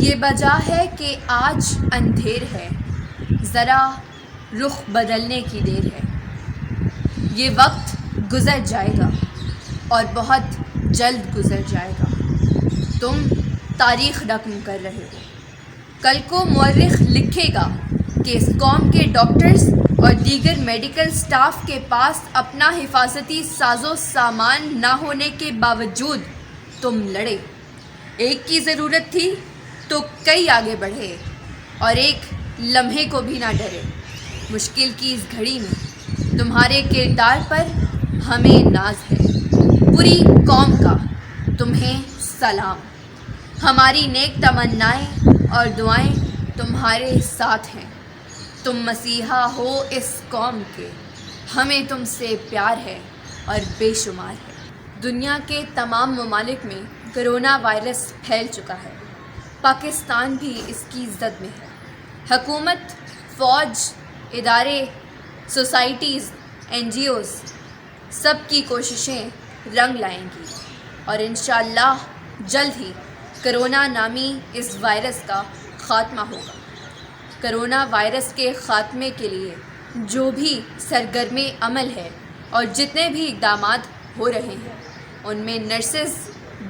یہ وجہ ہے کہ آج اندھیر ہے، ذرا رخ بدلنے کی دیر ہے۔ یہ وقت گزر جائے گا اور بہت جلد گزر جائے گا۔ تم تاریخ رقم کر رہے ہو۔ کل کو مورخ لکھے گا کہ اس قوم کے ڈاکٹرز اور دیگر میڈیکل سٹاف کے پاس اپنا حفاظتی ساز و سامان نہ ہونے کے باوجود تم لڑے۔ ایک کی ضرورت تھی تو کئی آگے بڑھے اور ایک لمحے کو بھی نہ ڈرے۔ مشکل کی اس گھڑی میں تمہارے کردار پر ہمیں ناز ہے۔ پوری قوم کا تمہیں سلام۔ ہماری نیک تمنائیں اور دعائیں تمہارے ساتھ ہیں۔ تم مسیحا ہو اس قوم کے، ہمیں تم سے پیار ہے اور بے شمار ہے۔ دنیا کے تمام ممالک میں کرونا وائرس پھیل چکا ہے۔ پاکستان بھی اس کی زد میں ہے۔ حکومت، فوج، ادارے، سوسائٹیز، NGOs سب کی کوششیں رنگ لائیں گی اور انشاءاللہ جلد ہی کرونا نامی اس وائرس کا خاتمہ ہوگا۔ کرونا وائرس کے خاتمے کے لیے جو بھی سرگرم عمل ہے اور جتنے بھی اقدامات ہو رہے ہیں ان میں نرسز،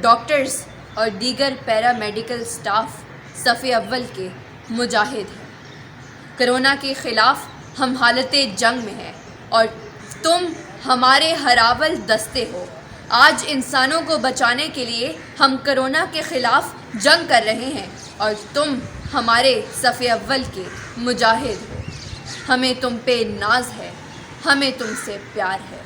ڈاکٹرز اور دیگر پیرا میڈیکل سٹاف صف اول کے مجاہد ہیں۔ کرونا کے خلاف ہم حالت جنگ میں ہیں اور تم ہمارے ہراول دستے ہو۔ آج انسانوں کو بچانے کے لیے ہم کرونا کے خلاف جنگ کر رہے ہیں اور تم ہمارے صف اول کے مجاہد ہو۔ ہمیں تم پہ ناز ہے، ہمیں تم سے پیار ہے۔